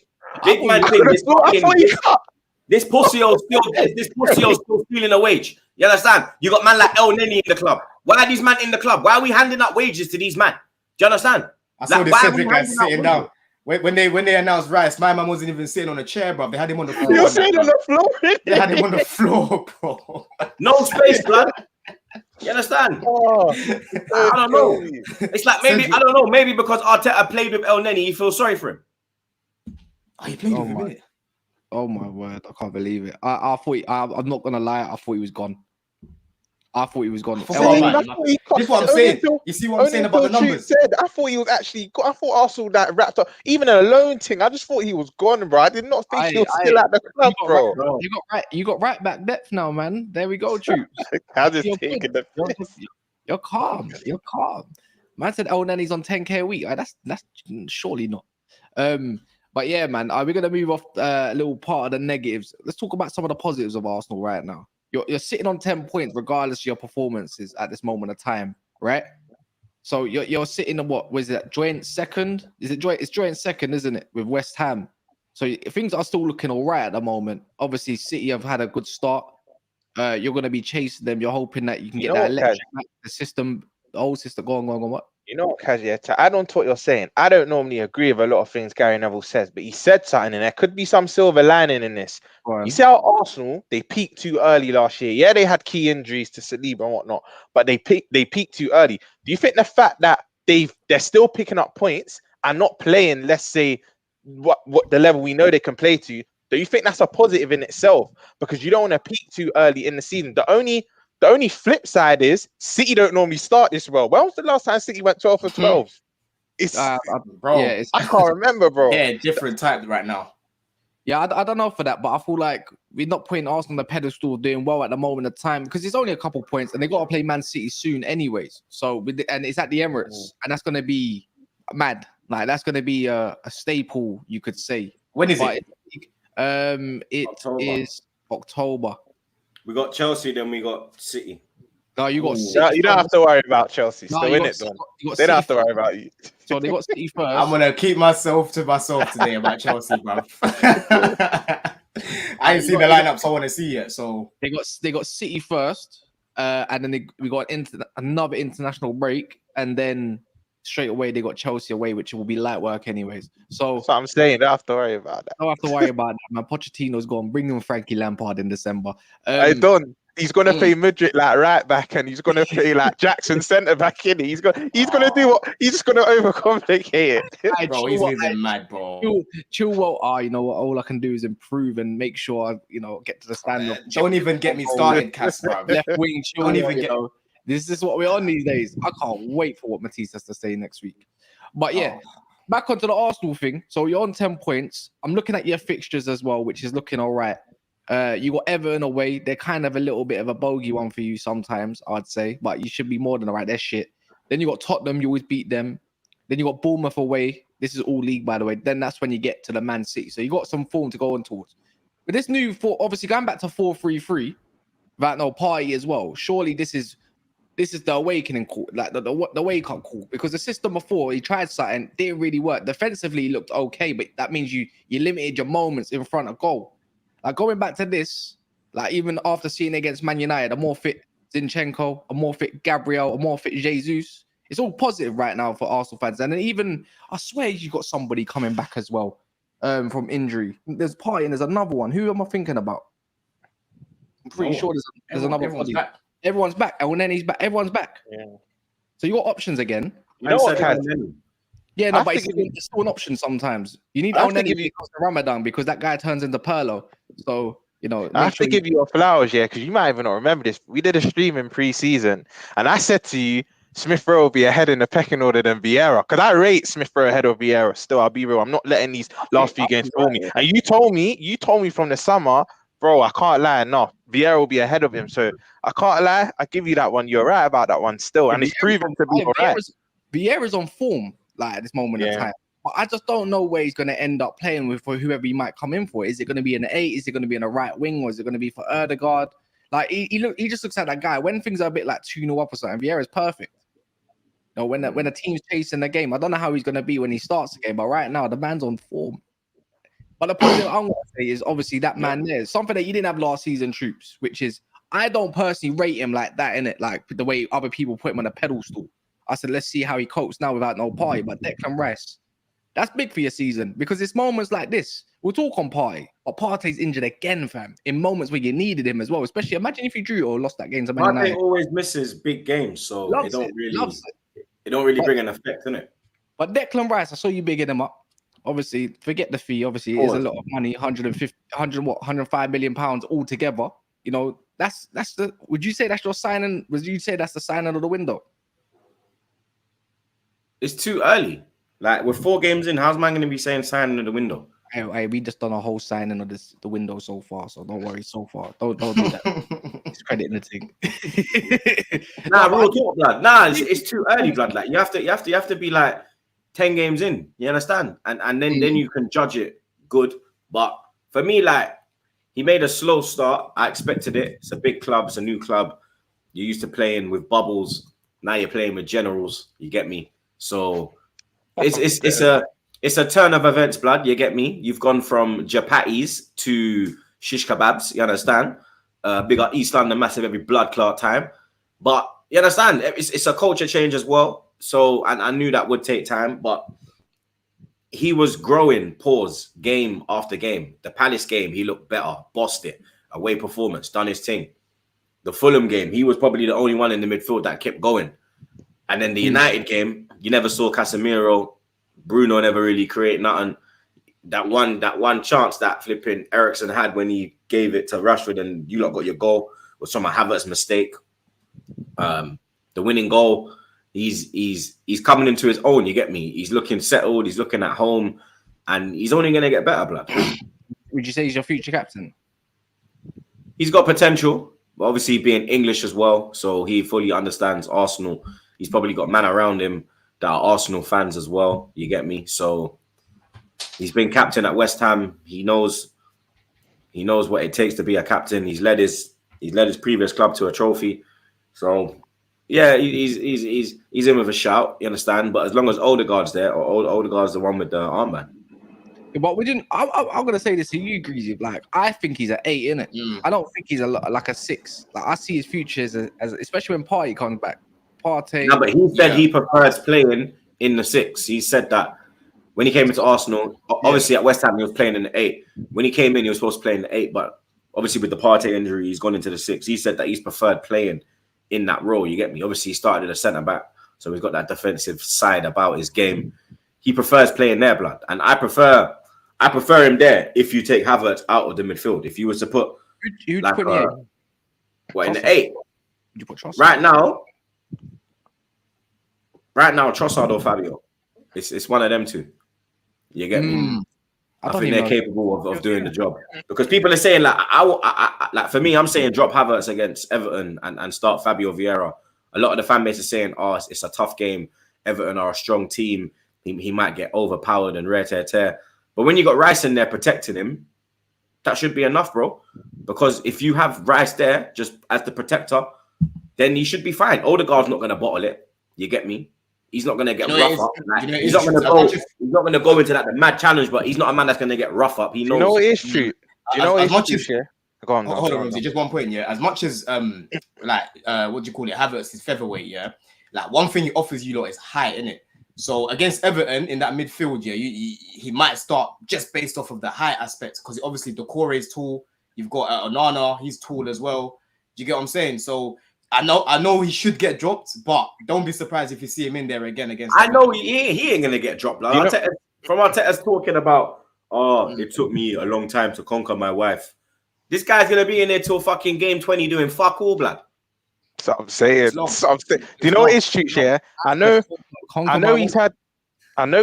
Big man thing. This pussy's still stealing a wage. You understand? You got man like El Neni in the club. Why are these men in the club? Why are we handing out wages to these men? Do you understand? I saw this Cedric guy sitting down. When they announced Rice, my man wasn't even sitting on a chair, bro. They had him on the floor. You're sitting on the floor? They had him on the floor, bro. No space, blood. You understand? I don't know. It's like maybe, I don't know, maybe because Arteta played with El Neni, he feels sorry for him. He played with him, innit? Oh my word, I can't believe it. I thought I'm not gonna lie, I thought he was gone. This is what I'm saying. You see what I'm saying about the numbers? I thought he was actually. I thought Arsenal that wrapped up. Even a loan thing, I just thought he was gone, bro. I did not think he was still at the club, bro. You got right back depth now, man. There we go, Troops. You're calm. You're calm. Man said, "Oh, Nanny's on 10K a week." That's surely not. But yeah, man, we're gonna move off a little part of the negatives. Let's talk about some of the positives of Arsenal right now. You're sitting on 10 points regardless of your performances at this moment of time, right? So you're sitting in what was it? Joint second? It's joint second, isn't it? With West Ham. So things are still looking all right at the moment. Obviously, City have had a good start. You're going to be chasing them. You're hoping that you can get that electric back, the old system. Go on. What? You know what, Kaz, to add on to what you're saying, I don't normally agree with a lot of things Gary Neville says, but he said something, and there could be some silver lining in this. You see how Arsenal, they peaked too early last year. Yeah, they had key injuries to Saliba and whatnot, but they peaked too early. Do you think the fact that they're still picking up points and not playing, let's say, what the level we know they can play to, do you think that's a positive in itself? Because you don't want to peak too early in the season. The only flip side is City don't normally start this well. When was the last time City went 12 for 12? I can't remember, bro. Yeah, different type right now. Yeah, I don't know for that, but I feel like we're not putting Arsenal on the pedestal doing well at the moment of time because it's only a couple points and they got to play Man City soon anyways. So, and it's at the Emirates and that's going to be mad. Like, that's going to be a staple, you could say. When is it? Is October. We got Chelsea, then we got City. No, you got City. No, you don't have to worry about Chelsea. Still in it, Don. They don't have to worry about you. So they got City first. I'm gonna keep myself to myself today about Chelsea, bro. I ain't seen the lineups I want to see yet. So they got City first, and then we got another international break, and then straight away they got Chelsea away, which will be light work anyways. So that's what I'm saying. Don't have to worry about that. Don't have to worry about that. Man, Pochettino's gone. Bring in Frankie Lampard in December. Hey, Don, He's gonna play Mudryk like right back, and he's gonna play like Jackson centre back in. He's gonna do what? He's just gonna overcomplicate it. Bro, he's mad, bro. Chilwell, you know what? All I can do is improve and make sure I, get to the standard. Don't even get me started, Cass, bro. Left wing, Chilwell. Don't even get. This is what we're on these days. I can't wait for what Matisse has to say next week. But yeah, back onto the Arsenal thing. So you're on 10 points. I'm looking at your fixtures as well, which is looking all right. You got Everton away. They're kind of a little bit of a bogey one for you sometimes, I'd say. But you should be more than all right. They're shit. Then you got Tottenham. You always beat them. Then you got Bournemouth away. This is all league, by the way. Then that's when you get to the Man City. So you got some form to go on towards. But this new, obviously going back to 4-3-3, without no party as well. Surely this is the awakening call, like the wake up call, because the system before he tried something, didn't really work. Defensively, he looked okay, but that means you limited your moments in front of goal. Like going back to this, like even after seeing against Man United, a more fit Zinchenko, a more fit Gabriel, a more fit Jesus. It's all positive right now for Arsenal fans. And then even, I swear you got somebody coming back as well from injury. There's Partey and there's another one. Who am I thinking about? I'm pretty sure there's another body. Everyone's back. And then he's back. Everyone's back. Yeah. So you got options again. You know what, Yeah, no, but it's still an option sometimes. You need to give you Ramadan because that guy turns into Perlo. So, I have to give you your flowers, yeah, because you might even not remember this. We did a stream in pre-season, and I said to you, Smith-Rowe will be ahead in the pecking order than Vieira, because I rate Smith-Rowe ahead of Vieira. Still, I'll be real. I'm not letting these last few games fool me. And you told me from the summer, bro, I can't lie. No, Vieira will be ahead of him. So I can't lie. I give you that one. You're right about that one still, and it's proven to be all right. Vieira's on form, like at this moment in time. But I just don't know where he's going to end up playing with for whoever he might come in for. Is it going to be in the 8? Is it going to be in a right wing? Or is it going to be for Erdegaard? Like, he just looks like that guy. When things are a bit like 2-0 up or something, Vieira's perfect. When the team's chasing the game, I don't know how he's going to be when he starts the game. But right now, the man's on form. But the point that I'm going to say is, obviously, that man there, something that you didn't have last season, Troops, which is, I don't personally rate him like that, innit? Like, the way other people put him on a pedestal. I said, let's see how he copes now without no Partey. But Declan Rice, that's big for your season because it's moments like this. We'll talk on Partey, but Partey's injured again, fam. In moments where you needed him as well. Especially, imagine if you drew or lost that game to Man United. Partey always misses big games, so it don't really bring an effect, innit? But Declan Rice, I saw you bigging him up. Obviously, forget the fee. Obviously, it is a lot of money. 105 million pounds altogether. That's the. Would you say that's your signing? Would you say that's the signing of the window? It's too early. Like, we're 4 games in. How's man going to be saying signing of the window? Hey, we just done a whole signing of the window so far, so don't worry. So far, don't do that. It's crediting the thing. Nah, real talk, blood. Nah, it's too early, blood. Like, you have to be like 10 games in. You understand? And then you can judge it good. But for me, like, he made a slow start. I expected it. It's a big club. It's a new club. You're used to playing with bubbles. Now you're playing with generals. You get me? So it's a turn of events, blood. You get me? You've gone from japatis to shish kebabs. You understand? Big up East London, massive every blood clot time. But you understand? It's a culture change as well. So, and I knew that would take time, but he was growing. Game after game. The Palace game, he looked better, bossed it. Away performance, done his thing. The Fulham game, he was probably the only one in the midfield that kept going. And then the United game, you never saw Casemiro. Bruno never really create nothing. That one chance that flipping Eriksen had when he gave it to Rashford and you lot got your goal was from a Havertz mistake. The winning goal, he's coming into his own. You get me? He's looking settled. He's looking at home, and he's only going to get better, blood. Would you say he's your future captain? He's got potential, but obviously being English as well, so he fully understands Arsenal. He's probably got men around him that are Arsenal fans as well. You get me? So he's been captain at West Ham. He knows what it takes to be a captain. He's led his previous club to a trophy. So yeah, he's in with a shout. You understand? But as long as Odegaard's there, or Odegaard's the one with the armband. But we didn't. I'm gonna say this to you, Greasy. Like, I think he's an 8, innit? I don't think he's like a 6. Like, I see his future as especially when Partey comes back. Partey. No, but he said he prefers playing in the 6. He said that when he came into Arsenal, obviously at West Ham he was playing in the 8. When he came in, he was supposed to play in the 8. But Obviously, with the Partey injury, he's gone into the 6. He said that he's preferred playing in that role. You get me? Obviously, he started as a centre back, so he's got that defensive side about his game. He prefers playing there, blood, and I prefer him there. If you take Havertz out of the midfield, if you were to put Who'd like put in the 8? in the 8 Would you put Trossard? Right now, Trossard or Fabio, it's one of them two. You get me? I think they're capable of doing the job, because people are saying like like for me, I'm saying drop Havertz against Everton and start Fabio Vieira. A lot of the fan base is saying, oh, it's a tough game. Everton are a strong team. He might get overpowered and tear. But when you got Rice in there protecting him, that should be enough, bro. Because if you have Rice there just as the protector, then he should be fine. Odegaard's not going to bottle it. You get me? He's not going to get rough up. He's not going to go into that the mad challenge, but he's not a man that's going to true. You know what is true? Go on. Hold on, Ramsey. Just one point, yeah. As much as what do you call it? Havertz is featherweight, yeah. Like one thing he offers you lot is height, innit? So against Everton in that midfield, yeah, he might start just based off of the height aspect, because obviously Decore is tall. You've got Onana, he's tall as well. Do you get what I'm saying? So I know he should get dropped, but don't be surprised if you see him in there again against. I know he ain't gonna get dropped. Like, Arteta's talking about, it took me a long time to conquer my wife. This guy's gonna be in there till fucking game 20 doing fuck all, blood. So I'm saying. Do you know what is true, yeah? I know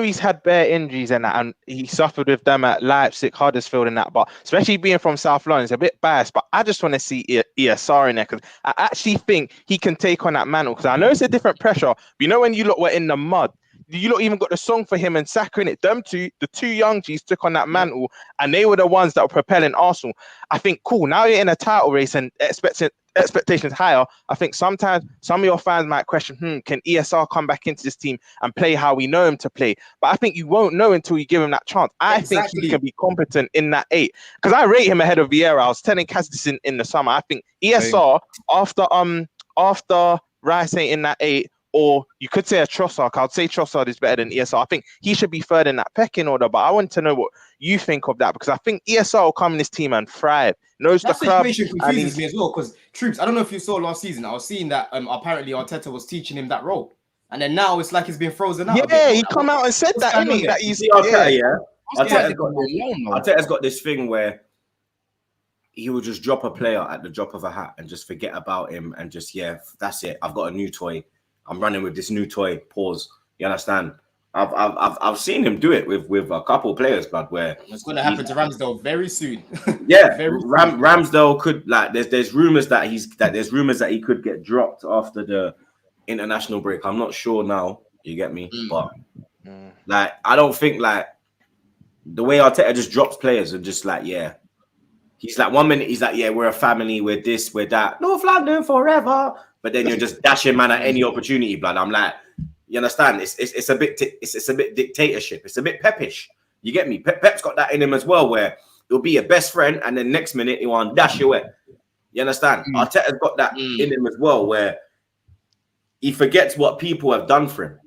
he's had bare injuries and that, and he suffered with them at Leipzig, Huddersfield, and that. But especially being from South London, it's a bit biased. But I just want to see ESR in there, because I actually think he can take on that mantle. Because I know it's a different pressure. But you know, when you lot were in the mud, you lot even got the song for him and Saka in it. The two young G's took on that mantle, and they were the ones that were propelling Arsenal. I think, cool. Now you're in a title race and expectations higher. I think sometimes some of your fans might question, can ESR come back into this team and play how we know him to play? But I think you won't know until you give him that chance. I think he can be competent in that 8, because I rate him ahead of Vieira. I was telling Cass this in the summer. I think ESR after Rice ain't in that 8, or you could say a Trossard. I'd say Trossard is better than ESR. I think he should be third in that pecking order. But I want to know what you think of that, because I think ESR will come in this team and thrive. Knows that the club. Situation confuses me as well, because Troops, I don't know if you saw last season, I was seeing that apparently Arteta was teaching him that role, and then now it's like he's been frozen out. Yeah, he come out and said that, didn't he? That he's Arteta's got this thing where he will just drop a player at the drop of a hat and just forget about him and just, that's it. I've got a new toy. I'm running with this new toy. Pause. You understand? I've seen him do it with a couple of players, but where it's going to happen to Ramsdale very soon. Ramsdale could, like, there's rumors that he could get dropped after the international break. I'm not sure now. You get me? But like, I don't think like the way Arteta just drops players and just like, he's like 1 minute he's like, we're a family, we're this, we're that, North London forever. But then you're just dashing man at any opportunity, blood. I'm like, you understand? It's a bit dictatorship. It's a bit Pepish. You get me? Pep's got that in him as well, where he'll be your best friend, and then next minute he want to dash you away. You understand? Arteta's got that in him as well, where he forgets what people have done for him.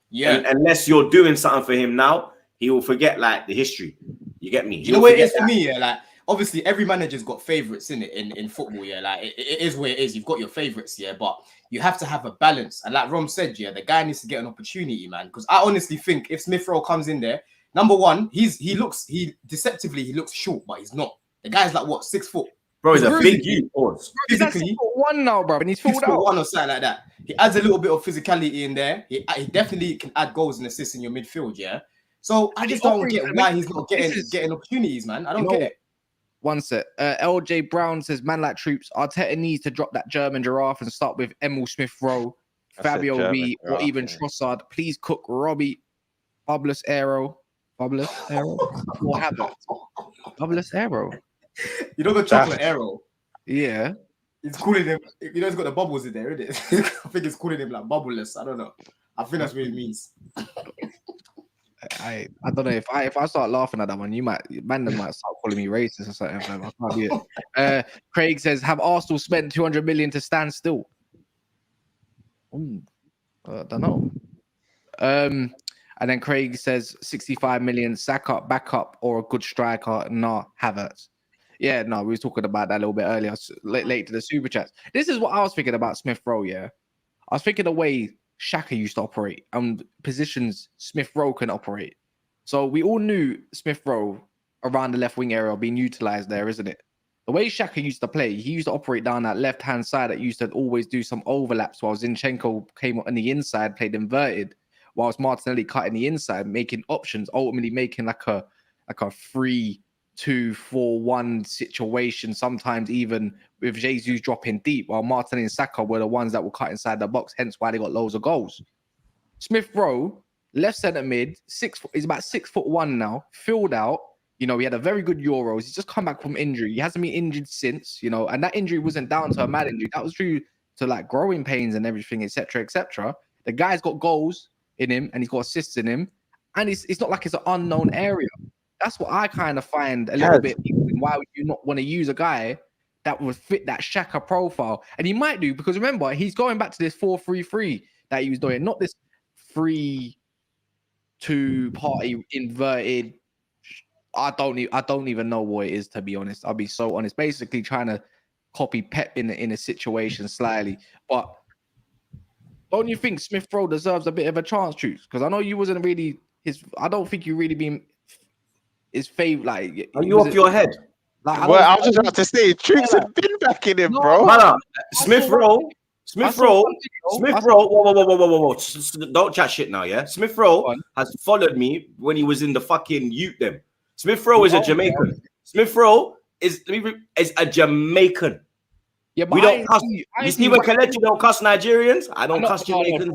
Yeah. And unless you're doing something for him now, he will forget like the history. You get me? You know what it is for me? Yeah, like obviously every manager's got favorites in football. Yeah, like it is where it is. You've got your favorites, but you have to have a balance. And like Rom said, the guy needs to get an opportunity, man. Because I honestly think if Smith-Rowe comes in there, number one, he looks short, but he's not. The guy's like what, 6 foot? Bro, he's a big youth. Physically, he's 6'1" now, bro, and he's 6'1" or something like that. He adds a little bit of physicality in there. He definitely can add goals and assists in your midfield. So I just don't get why he's not getting opportunities, man. I don't get it. One set. LJ Brown says, man like Troops, Arteta needs to drop that German giraffe and start with Emile Smith-Rowe, Fabio V, or even Trossard. Please cook Robbie, Bubbless Aero, or Havertz. Bubbless Aero. You know the chocolate Aero? Yeah. He's calling him, he's got the bubbles in there, isn't it? I think he's calling him like bubbleless. I don't know. I think that's what it means. I don't know if I start laughing at that one, might start calling me racist or something. I can't be it. Craig says, have Arsenal spent 200 million to stand still? I don't know. And then Craig says 65 million, Saka backup or a good striker? Nah, Havertz. Yeah, no, we was talking about that a little bit earlier, late to the super chats. This is what I was thinking about Smith-Rowe, yeah. I was thinking the way Saka used to operate and positions Smith-Rowe can operate. So we all knew Smith-Rowe around the left wing area being utilised there, isn't it? The way Saka used to play, he used to operate down that left-hand side that used to always do some overlaps while Zinchenko came on the inside, played inverted, whilst Martinelli cut in the inside, making options, ultimately making like a 3-2-4-1 situation, sometimes even with Jesus dropping deep, while Martinelli and Saka were the ones that were cut inside the box, hence why they got loads of goals. Smith-Rowe, left centre mid, he's about 6'1" now, filled out. You know, he had a very good Euros. He's just come back from injury. He hasn't been injured since, you know, and that injury wasn't down to a mad injury. That was due to like growing pains and everything, etc., etc. The guy's got goals in him and he's got assists in him, and it's not like it's an unknown area. That's what I kind of find a little bit. Why would you not want to use a guy that would fit that Xhaka profile? And he might do, because remember, he's going back to this 4-3-3 that he was doing, not this 3-2 party inverted. I don't even know what it is, to be honest. I'll be so honest. Basically trying to copy Pep in a situation slightly. But don't you think Smith-Rowe deserves a bit of a chance, Truth? Because I know you wasn't really I don't think you really been his favorite. Like, are you off your head? Like, I was just about to say, Truth's had been back in him, bro. Smith-Rowe. Whoa. Don't chat shit now, yeah? Smith-Rowe has followed me when he was in the fucking youth them. Smith-Rowe is a Jamaican. Smith-Rowe is a Jamaican. Yeah, but we don't cuss. You see when Kelechi don't cuss Nigerians? I don't cuss Jamaicans.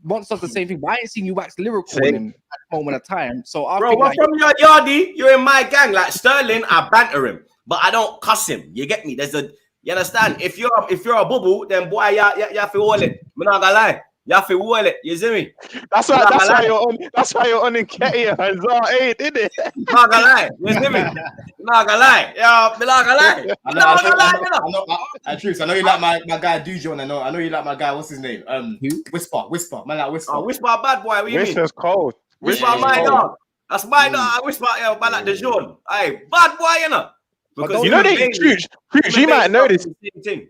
Once does the same thing, but I ain't seen you wax lyrical in him at the moment of time. So bro, we're from your yardie. You're in my gang. Like Sterling, I banter him, but I don't cuss him. You get me? You understand? If you're a bubble, then boy, you have to hold it. I'm not gonna lie. You have to hold it. You see me? That's why you're on in Ketia and Zah, isn't it? Not gonna lie. You see me? Not gonna lie. Yeah, I'm not gonna lie. I know you like my guy Dujo, and I know you like my guy. What's his name? Whisper. Man, like Whisper. Oh, Whisper, bad boy. What you mean? Whisper's cold. Whisper, my dog. That's my dog. Whisper, man, like the John. Hey, bad boy, you know. Because you know they Troops, you might know this.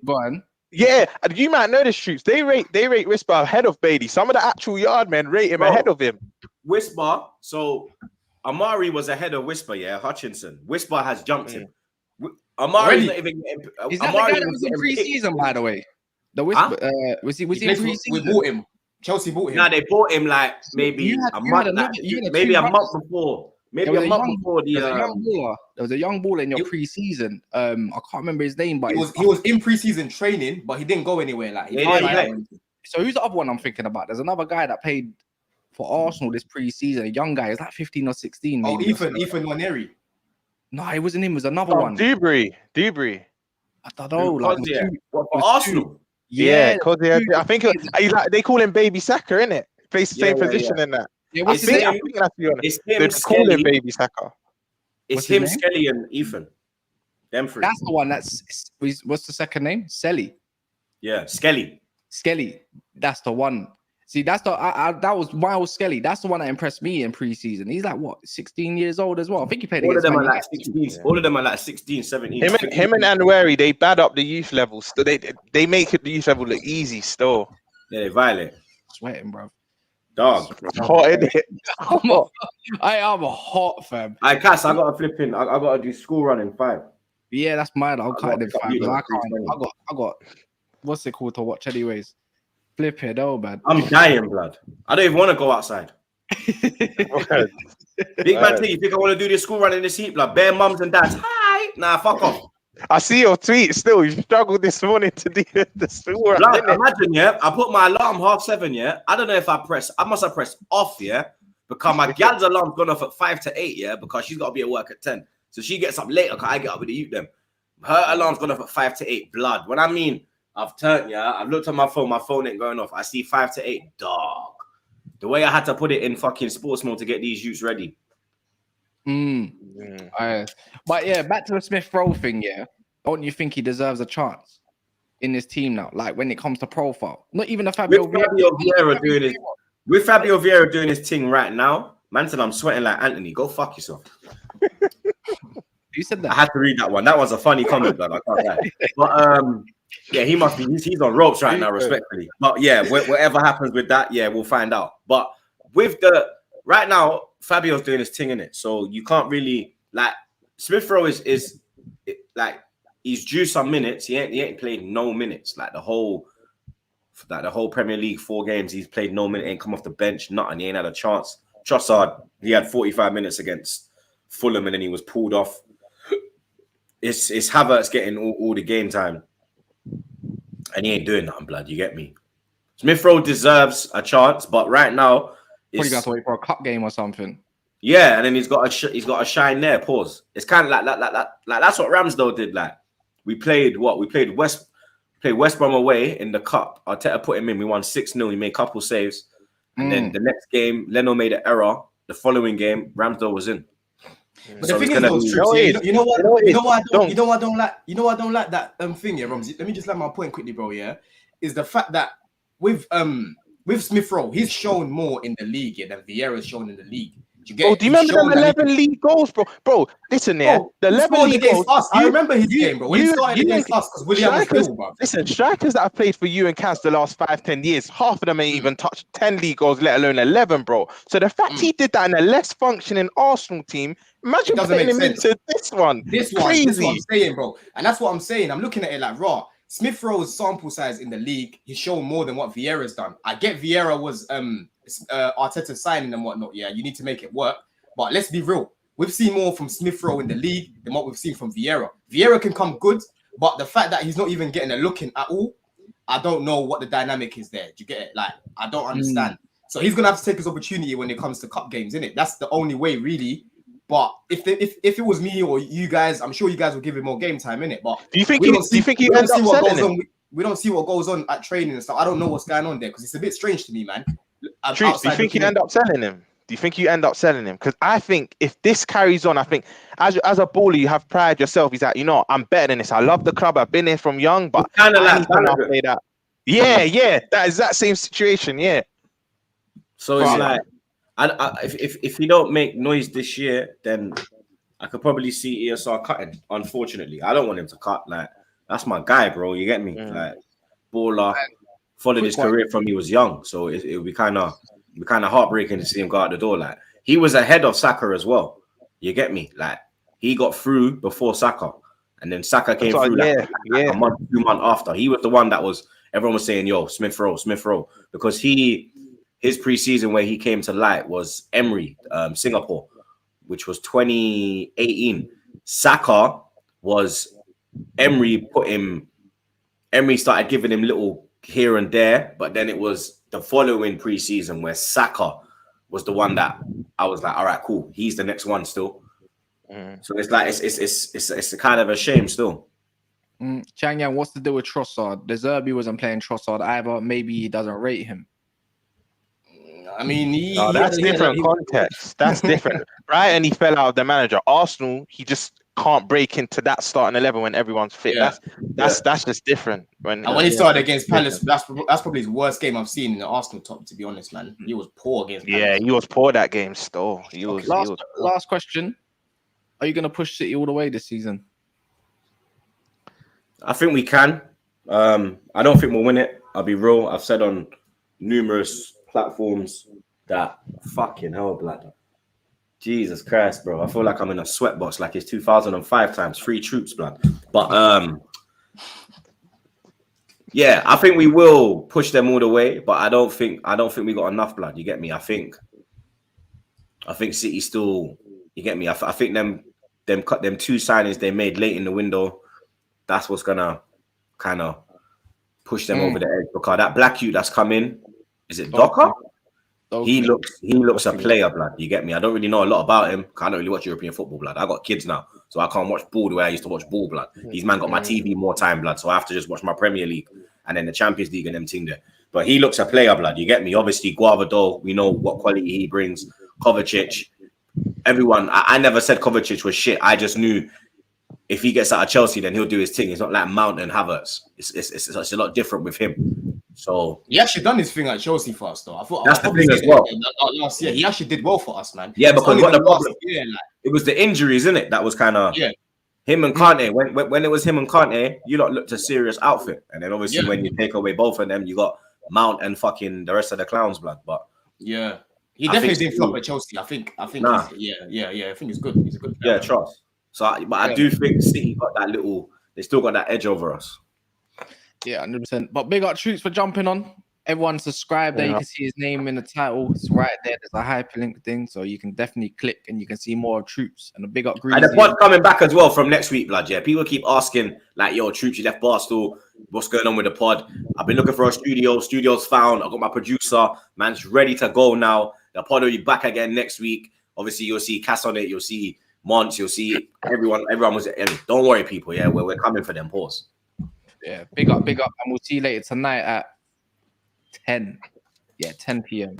Go on. Yeah, you might know this, Troops. They rate Whisper ahead of Bailey. Some of the actual yard men rate him ahead of him. Whisper, so Amari was ahead of Whisper, yeah, Hutchinson. Whisper has jumped him. Amari's not even getting... Is that Amari the guy that was in pre-season, by the way? The Whisper, was he in pre-season? We bought him. Chelsea bought him. Nah, they bought him like maybe a month before. Maybe a month before there was a young baller in your pre-season. I can't remember his name, but he was in pre-season training, but he didn't go anywhere. Like, so who's the other one I'm thinking about? There's another guy that played for Arsenal this pre-season. A young guy, he's like 15 or 16. Maybe, Ethan Nwaneri. No, it wasn't him. It was another one. Dewberry. I don't know. For Arsenal. Yeah, because I think they call him Baby Saka, innit? Plays the same position in that. Yeah, I think that's the honest. They call him Baby Saka. It's him, Skelly, and Ethan. Them three. That's the one. What's the second name? Selly. Yeah, Skelly. That's the one. See, that was Miles Skelly. That's the one that impressed me in preseason. He's like what, 16 years old as well. I think he played all against of them are like 16. All of them are like 16, 17. Him and Anwari, they bad up the youth levels. So they make it the youth level look easy still. Yeah, they violate. Sweating, bro. Dog. Hot, isn't it? I am a hot fam. I Cass, I got to flip in. I got to do school run in 5. Yeah, that's mine. I'll cut it in 5. I got what's it called to watch anyways? Flip it, oh man. I'm dying, blood. I don't even want to go outside. Big man, you think I want to do this school run in this heat, blood? Bare mums and dads. Hi. Nah, fuck off. I see your tweet still. You struggled this morning to do the school run. Blood, imagine, yeah. I put my alarm 7:30, yeah. I don't know if I must have pressed off, yeah. Because my gal's alarm's gone off at 5 to 8, yeah. Because she's got to be at work at 10. So she gets up later because I get up with the youth them. Her alarm's gone off at 5 to 8. Blood. When I mean I've turned, yeah. I've looked at my phone ain't going off. I see 5 to 8. Dog. The way I had to put it in fucking sports mode to get these youths ready. But yeah, back to the Smith-Rowe thing, yeah. Don't you think he deserves a chance in this team now? Like when it comes to profile. Not even a Fabio Vieira doing his with Fabio Vieira doing his thing right now. Man said I'm sweating like Anthony. Go fuck yourself. You said I that. had to read that one. That was a funny comment, but I can't lie. But yeah, he must be. He's on ropes right now, respectfully. But yeah, whatever happens with that, yeah, we'll find out. But with the right now, Fabio's doing his thing in it, so you can't really like Smith-Rowe is like he's due some minutes. He ain't played no minutes like the whole Premier League 4 games. He's played no minute, ain't come off the bench, nothing. He ain't had a chance. Trossard, he had 45 minutes against Fulham, and then he was pulled off. It's Havertz getting all the game time, and he ain't doing nothing, blood. You get me? Smith-Rowe deserves a chance, but right now, Probably got to wait for a cup game or something. yeah, and then he's got a shine there. Pause. It's kind of like that's what Ramsdale did. Like we played West Brom away in the cup. Arteta put him in. We won 6-0. He made a couple saves, and then the next game, Leno made an error. The following game, Ramsdale was in. But So the it's thing is, gonna those be- trips, you know what I don't like. You know what I don't like that thing, yeah, Romsey. Let me just let my point quickly, bro. Yeah, is the fact that with Smith-Rowe, he's shown more in the league than Vieira's shown in the league. Do you get? Bro, it? do you He's remember shown them that 11 league goals, bro? Bro, listen, yeah, Bro, the he 11 scored league against goals. us. I remember his game, bro. When he started against us because William was strikers, ill, bro. listen, strikers that have played for you and Cas the last 5-10 years, half of them ain't even touched 10 league goals, let alone 11, bro. So the fact he did that in a less functioning Arsenal team, imagine It doesn't putting make him sense. into this one. This is what I'm saying, bro. And that's what I'm saying. I'm looking at it like raw. Smith-Rowe's sample size in the league, he's shown more than what Vieira's done. I get Vieira was Arteta signing and whatnot. Yeah, you need to make it work. But let's be real. We've seen more from Smith-Rowe in the league than what we've seen from Vieira. Vieira can come good, but the fact that he's not even getting a look in at all, I don't know what the dynamic is there. Do you get it? Like, I don't understand. So he's gonna have to take his opportunity when it comes to cup games, innit? That's the only way, really. But if it was me or you guys, I'm sure you guys will give him more game time, innit? But Do you think we he don't see ends up what selling goes him? on. We don't see what goes on at training and stuff. I don't know what's going on there because it's a bit strange to me, man. Truth, do you think you end up selling him? Do you think you end up selling him? Because I think if this carries on, I think as a baller, you have pride yourself. He's like, you know, I'm better than this. I love the club. I've been here from young, but kind of I like need to play that. Yeah, that is that same situation. Yeah. So it's like, if he don't make noise this year, then I could probably see ESR cutting. Unfortunately, I don't want him to cut. Like that's my guy, bro. You get me? Like baller, followed his career from he was young, so it would be kind of heartbreaking to see him go out the door. Like he was ahead of Saka as well. You get me? Like he got through before Saka, and then Saka came through like a month, 2 months after. He was the one that was everyone was saying, "Yo, Smith-Rowe," because his preseason where he came to light was Emery, Singapore, which was 2018. Saka was Emery started giving him little here and there, but then it was the following preseason where Saka was the one that I was like, all right, cool. He's the next one still. So it's like it's a kind of a shame still. Chang Yang, what's the deal with Trossard? The Zerbi wasn't playing Trossard either. Maybe he doesn't rate him. I mean, that's different context. That's different. Brighton, he fell out of the manager. Arsenal, he just can't break into that starting 11 when everyone's fit. Yeah. That's just different. When he started against Palace, that's probably his worst game I've seen in the Arsenal top. To be honest, man, he was poor against Palace. Yeah, he was poor that game. Still, Last question: are you going to push City all the way this season? I think we can. I don't think we'll win it. I'll be real. I've said on numerous platforms that fucking hell, blood. Jesus Christ, bro. I feel like I'm in a sweatbox like it's 2005 times 3 troops, blood. But yeah, I think we will push them all the way, but I don't think we got enough, blood. You get me? I think City still, you get me? I think them 2 signings they made late in the window, that's what's gonna kind of push them over the edge. Because that black youth that's come in, is it Docker? He looks a player, blood. You get me? I don't really know a lot about him. I don't really watch European football, blood. I got kids now, so I can't watch ball the way I used to watch ball, blood. These man got my TV more time, blood, so I have to just watch my Premier League and then the Champions League and them thing there. But he looks a player, blood. You get me? Obviously, Guardado, we know what quality he brings. Kovacic, everyone. I never said Kovacic was shit. I just knew if he gets out of Chelsea, then he'll do his thing. It's not like Mount and Havertz. It's a lot different with him. So he actually done his thing at Chelsea for us, though. I thought that's the thing as well. Last year, he actually did well for us, man. Yeah, because what the problem? It was the injuries, isn't it? That was kind of Him and Kante, when it was him and Kante, you lot looked a serious outfit. And then obviously when you take away both of them, you got Mount and fucking the rest of the clowns, blood. But yeah, he definitely didn't flop at Chelsea. I think nah. I think he's good. He's a good player. Yeah, trust. So, I do think City got that they still got that edge over us. Yeah, 100%. But big up Troops for jumping on. Everyone subscribe there. You can see his name in the title. It's right there. There's a hyperlink thing. So you can definitely click and you can see more of Troops. And a big up Greasy. And the pod coming back as well from next week, blood. Yeah, people keep asking, like, yo, Troops, you left Barstool. What's going on with the pod? I've been looking for a studio. Studio's found. I've got my producer. Man's ready to go now. The pod will be back again next week. Obviously, you'll see Cass on it. You'll see Mons. You'll see everyone. Everyone was. Don't worry, people. Yeah, we're coming for them. Pause. Yeah, big up. And we'll see you later tonight at 10. Yeah, 10 p.m.